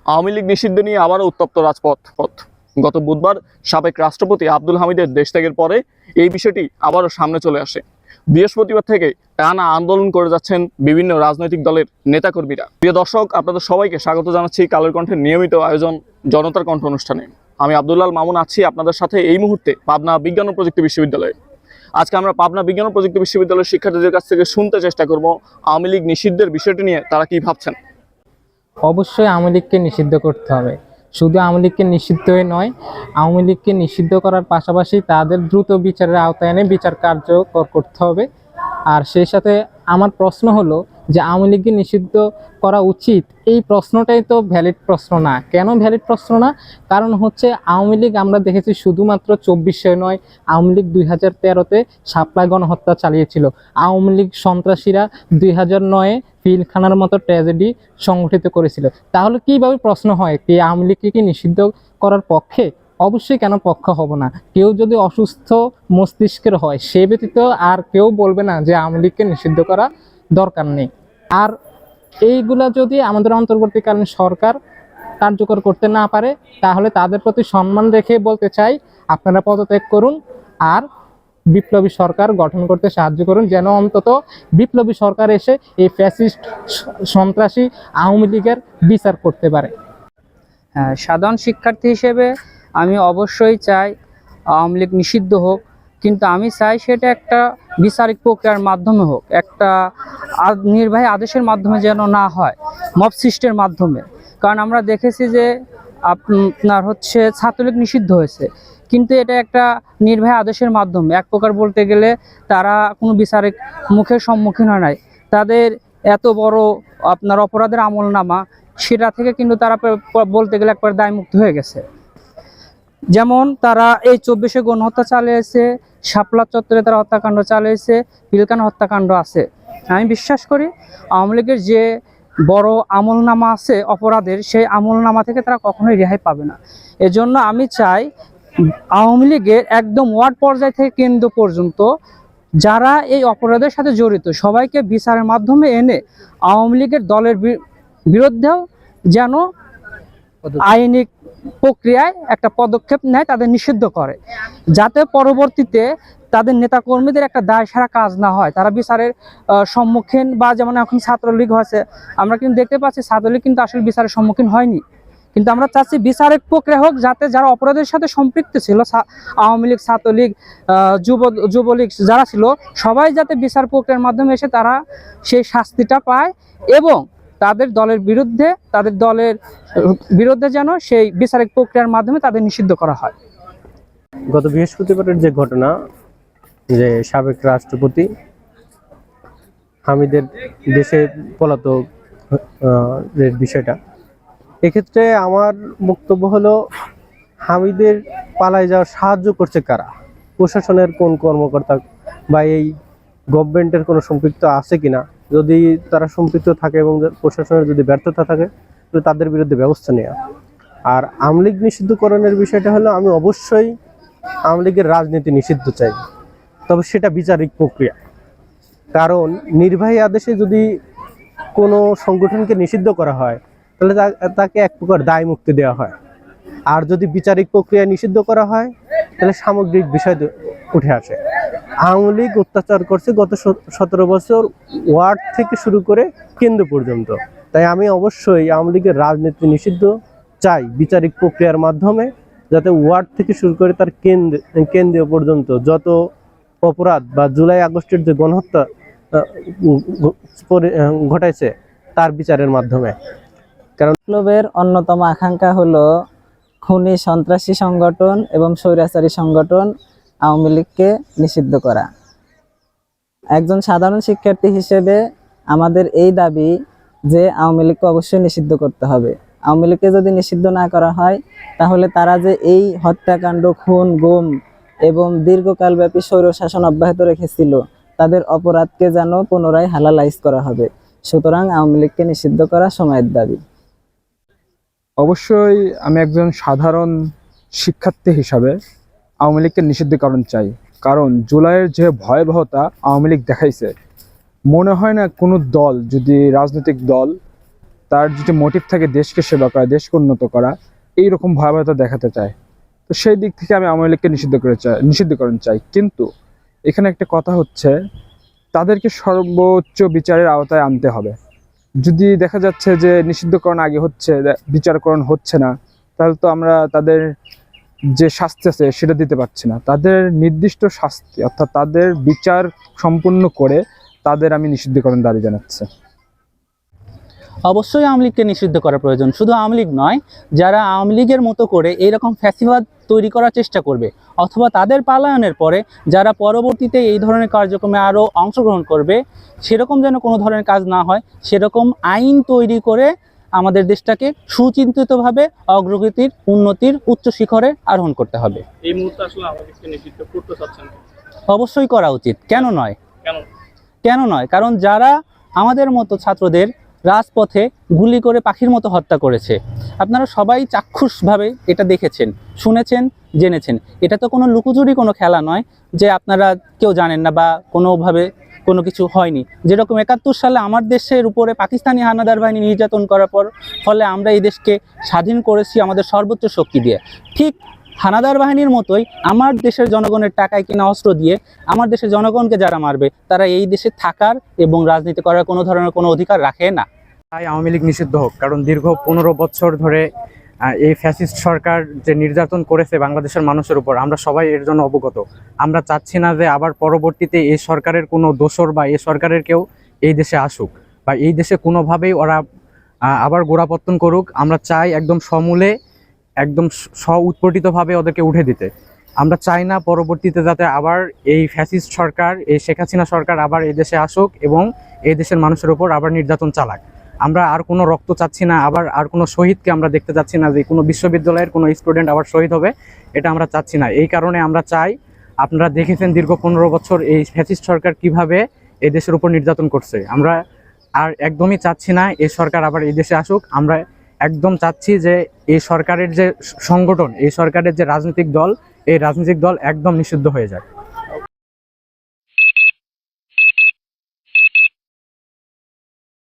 আওয়ামী লীগ নিষিদ্ধ নিয়ে আবারও উত্তপ্ত রাজপথ। গত বুধবার সাবেক রাষ্ট্রপতি আব্দুল হামিদের দেশ ত্যাগের পরে এই বিষয়টি আবারও সামনে চলে আসে। বৃহস্পতিবার থেকে টানা আন্দোলন করে যাচ্ছেন বিভিন্ন রাজনৈতিক দলের নেতাকর্মীরা। প্রিয় দর্শক, আপনাদের সবাইকে স্বাগত জানাচ্ছি কালের কণ্ঠের নিয়মিত আয়োজন জনতার কণ্ঠ অনুষ্ঠানে। আমি আব্দুল্লাল মামুন আছি আপনাদের সাথে এই মুহূর্তে পাবনা বিজ্ঞান ও প্রযুক্তি বিশ্ববিদ্যালয়ে। আজকে আমরা পাবনা বিজ্ঞান ও প্রযুক্তি বিশ্ববিদ্যালয়ের শিক্ষার্থীদের কাছ থেকে শুনতে চেষ্টা করব আওয়ামী লীগ নিষিদ্ধের বিষয়টি নিয়ে তারা কি ভাবছেন। অবশ্যই আওয়ামী লীগকে নিষিদ্ধ করতে হবে। শুধু আওয়ামী লীগকে নিষিদ্ধই নয়, আওয়ামী লীগকে নিষিদ্ধ করার পাশাপাশি তাদের দ্রুত বিচারের আওতায় এনে বিচার কার্যকর করতে হবে। আর সেই সাথে আমার প্রশ্ন হলো যে আওয়ামী লীগকে নিষিদ্ধ করা উচিত, এই প্রশ্নটাই তো ভ্যালিড প্রশ্ন না। কেন ভ্যালিড প্রশ্ন না? কারণ হচ্ছে আওয়ামী লীগ আমরা দেখেছি শুধুমাত্র 24-এ নয়, আওয়ামী লীগ 2013-তে শাপলা গণহত্যা চালিয়েছিল। আওয়ামী লীগ সন্ত্রাসীরা 2009-এ পিলখানার মতো ট্র্যাজেডি সংগঠিত করেছিল। তাহলে কিভাবে প্রশ্ন হয় কি আওয়ামী লীগকে কি নিষিদ্ধ করার পক্ষে? অবশ্যই কেন পক্ষ হব না। কেউ যদি অসুস্থ মস্তিষ্কের হয় সে ব্যতীত আর কেউ বলবে না যে আওয়ামী লীগকে নিষিদ্ধ করা দরকার নেই। আর এইগুলা যদি আমাদের অন্তর্বর্তীকালীন সরকার কার্যকর করতে না পারে তাহলে তাদের প্রতি সম্মান রেখে বলতে চাই, আপনারা পদত্যাগ করুন আর বিপ্লবী সরকার গঠন করতে সাহায্য করুন, যেন অন্তত বিপ্লবী সরকার এসে এই ফ্যাসিস্ট সন্ত্রাসী আওয়ামী লীগের বিচার করতে পারে। সাধারণ শিক্ষার্থী হিসেবে আমি অবশ্যই চাই আওয়ামী লীগ নিষিদ্ধ হোক, কিন্তু আমি চাই সেটা একটা বিচারিক প্রক্রিয়ার মাধ্যমে হোক, একটা নির্বাহী আদেশের মাধ্যমে যেন না হয়, মব সৃষ্টির মাধ্যমে। কারণ আমরা দেখেছি যে আপনার হচ্ছে ছাত্রলীগ নিষিদ্ধ হয়েছে, কিন্তু এটা একটা নির্বাহী আদেশের মাধ্যমে। এক প্রকার বলতে গেলে তারা কোনো বিচারিক মুখের সম্মুখীন হয় নাই। তাদের এত বড় আপনার অপরাধের আমলনামা, সেটা থেকে কিন্তু তারা বলতে গেলে একবার দায়মুক্ত হয়ে গেছে। যেমন তারা এই 24-এ গণহত্যা চালিয়েছে, শাপলা চত্বরে তারা হত্যাকাণ্ড চালিয়েছে, পিলখানা হত্যাকাণ্ড আছে। আমি বিশ্বাস করি আওয়ামী লীগের যে বড় আমলনামা আছে অপরাধের, সেই আমলনামা থেকে তারা কখনোই রেহাই পাবে না। এজন্য আমি চাই আওয়ামী লীগের একদম ওয়ার্ড পর্যায় থেকে কেন্দ্র পর্যন্ত যারা এই অপরাধের সাথে জড়িত সবাইকে বিচারের মাধ্যমে এনে আওয়ামী লীগের দলের বিরুদ্ধেও যেন আইনি প্রক্রিয়ায় একটা পদক্ষেপ নেয়, তাদের নিষিদ্ধ করে, যাতে পরবর্তীতে তাদের নেতাকর্মীদের একটা দায় সারা কাজ না হয়, তারা বিচারের সম্মুখীন। বা যেমন এখন ছাত্রলীগ হয়েছে, আমরা কিন্তু দেখতে পাচ্ছি ছাত্রলীগ কিন্তু আসলে বিচারের সম্মুখীন হয়নি। কিন্তু আমরা চাচ্ছি বিচারিক প্রক্রিয়া হোক, যাতে যারা অপরাধের সাথে সম্পৃক্ত ছিল, আওয়ামী লীগ, ছাত্রলীগ, যুবলীগ যারা ছিল, সবাই যাতে বিচার প্রক্রিয়ার মাধ্যমে এসে তারা সেই শাস্তিটা পায়, এবং তাদের দলের বিরুদ্ধে যেন সেই বিচারিক প্রক্রিয়ার মাধ্যমে তাদের নিষিদ্ধ করা হয়। গত বৃহস্পতিবারের যে ঘটনা, যে সাবেক রাষ্ট্রপতি হামিদের দেশে পলাতক বিষয়টা, এক্ষেত্রে আমার বক্তব্য হলো হামিদের পালায় যাওয়ার সাহায্য করছে কারা? প্রশাসনের কোন কর্মকর্তা বা এই গভর্নমেন্টের কোনো সম্পৃক্ত আছে কিনা? যদি তারা সম্পৃক্ত থাকে এবং প্রশাসনের যদি ব্যর্থতা থাকে তাহলে তাদের বিরুদ্ধে ব্যবস্থা নেওয়া। আর আওয়ামী লীগ নিষিদ্ধকরণের বিষয়টা হলো, আমি অবশ্যই আওয়ামী লীগের রাজনীতি নিষিদ্ধ চাই, তবে সেটা বিচারিক প্রক্রিয়া। কারণ নির্বাহী আদেশে যদি কোনো সংগঠনকে নিষিদ্ধ করা হয় তাহলে তাকে এক প্রকার দায় মুক্তি দেওয়া হয়। আর যদি বিচারিক প্রক্রিয়া নিষিদ্ধ করা হয় তাহলে সামগ্রিক বিষয় উঠে আসে। আওয়ামী লীগ অত্যাচার করছে গত 17 বছর, ওয়ার্ড থেকে শুরু করে কেন্দ্র পর্যন্ত। তাই আমি অবশ্যই আওয়ামী লীগের রাজনীতি নিষিদ্ধ চাই বিচারিক প্রক্রিয়ার মাধ্যমে, যাতে ওয়ার্ড থেকে শুরু করে তার কেন্দ্রীয় পর্যন্ত যত অপরাধ বা জুলাই আগস্টের যে গণহত্যা ঘটাইছে তার বিচারের মাধ্যমে। কারণ বিপ্লবের অন্যতম আকাঙ্ক্ষা হলো খুনি সন্ত্রাসী সংগঠন এবং স্বৈরাচারী সংগঠন আওয়ামী লীগকে নিষিদ্ধ করা। একজন সাধারণ শিক্ষার্থী হিসেবে আমাদের এই দাবি যে আওয়ামী লীগকে অবশ্যই নিষিদ্ধ করতে হবে। আওয়ামী লীগকে যদি নিষিদ্ধ না করা হয় তাহলে তারা যে এই হত্যাকাণ্ড, খুন, গুম এবং দীর্ঘকালব্যাপী স্বৈরশাসন অব্যাহত রেখেছিল, তাদের অপরাধকে যেন পুনরায় হালালাইজ করা হবে। সুতরাং আওয়ামী লীগকে নিষিদ্ধ করা সময়ের দাবি। অবশ্যই আমি একজন সাধারণ শিক্ষার্থী হিসাবে আওয়ামী লীগকে নিষিদ্ধকরণ চাই। কারণ জুলাইয়ের যে ভয়াবহতা আওয়ামী লীগ দেখাইছে, মনে হয় না কোনো দল, যদি রাজনৈতিক দল তার যেটি মোটিভ থাকে দেশকে সেবা করা, দেশকে উন্নত করা, এইরকম ভয়াবহতা দেখাতে চায়। তো সেই দিক থেকে আমি আওয়ামী লীগকে নিষিদ্ধকরণ চাই। কিন্তু এখানে একটা কথা হচ্ছে, তাদেরকে সর্বোচ্চ বিচারের আওতায় আনতে হবে। যদি দেখা যাচ্ছে যে নিষিদ্ধকরণ আগে হচ্ছে, বিচারকরণ হচ্ছে না, তাহলে তো আমরা তাদের যে শাস্তি আছে সেটা দিতে পারছি না। তাদের নির্দিষ্ট শাস্তি অর্থাৎ তাদের বিচার সম্পূর্ণ করে তাদের আমি নিষিদ্ধকরণ দাবি জানাচ্ছি। অবশ্যই আওয়ামী লীগকে নিষিদ্ধ করা প্রয়োজন। শুধু আওয়ামী লীগ নয়, যারা আওয়ামী লীগের মতো করে এইরকম ফ্যাসিবাদ তৈরি করার চেষ্টা করবে অথবা তাদের পালায়নের পরে যারা পরবর্তীতে এই ধরনের কার্যক্রমে আরও অংশগ্রহণ করবে, সেরকম যেন কোনো ধরনের কাজ না হয়, সেরকম আইন তৈরি করে আমাদের দেশটাকে সুচিন্তিতভাবে অগ্রগতির, উন্নতির উচ্চ শিখরে আরোহণ করতে হবে। এই মুহূর্তে আসলে আওয়ামী লীগকে নিষিদ্ধ করতে চাচ্ছেন? অবশ্যই করা উচিত। কেন নয়? কেন? কেন নয়? কারণ যারা আমাদের মতো ছাত্রদের রাজপথে গুলি করে পাখির মতো হত্যা করেছে, আপনারা সবাই চাক্ষুষভাবে এটা দেখেছেন, শুনেছেন, জেনেছেন। এটা তো কোনো লুকোচুরি কোনো খেলা নয় যে আপনারা কেউ জানেন না বা কোনোভাবে কোনো কিছু হয়নি। যেরকম 71 সালে আমার দেশের উপরে পাকিস্তানি হানাদার বাহিনী নির্যাতন করার ফলে আমরা এই দেশকে স্বাধীন করেছি আমাদের সর্বোচ্চ শক্তি দিয়ে, ঠিক হানাদার বাহিনীর মতোই আমার দেশের জনগণের টাকায় কিনা অস্ত্র দিয়ে আমার দেশের জনগণকে যারা মারবে, তারা এই দেশে থাকার এবং রাজনীতি করার কোনো ধরনের কোনো অধিকার রাখে না। তাই আওয়ামী লীগ নিষিদ্ধ হোক, কারণ দীর্ঘ 15 বছর ধরে এই ফ্যাসিস্ট সরকার যে নির্যাতন করেছে বাংলাদেশের মানুষের উপর, আমরা সবাই এর জন্য অবগত। আমরা চাচ্ছি না যে আবার পরবর্তীতে এই সরকারের কোনো দোসর বা এই সরকারের কেউ এই দেশে আসুক বা এই দেশে কোনোভাবেই ওরা আবার গোড়াপত্তন করুক। আমরা চাই একদম সমূলে, একদম উৎপটিতভাবে ওদেরকে উঠে দিতে। আমরা চাই না পরবর্তীতে যাতে আবার এই ফ্যাসিস্ট সরকার, এই শেখ হাসিনা সরকার আবার এই দেশে আসুক এবং এই দেশের মানুষের উপর আবার নির্যাতন চালাক। আমরা আর কোনো রক্ত চাচ্ছি না, আবার আর কোনো শহীদকে আমরা দেখতে চাচ্ছি না যে কোনো বিশ্ববিদ্যালয়ের কোনো স্টুডেন্ট আবার শহীদ হবে, এটা আমরা চাচ্ছি না। এই কারণে আমরা চাই, আপনারা দেখেছেন দীর্ঘ 15 বছর এই ফ্যাসিস্ট সরকার কিভাবে এই দেশের উপর নির্যাতন করছে। আমরা আর একদমই চাচ্ছি না এই সরকার আবার এই দেশে আসুক। আমরা একদম চাচ্ছি যে এই সরকারের যে সংগঠন, এই সরকারের যে রাজনৈতিক দল, এই রাজনৈতিক দল একদম নিষিদ্ধ হয়ে যায়।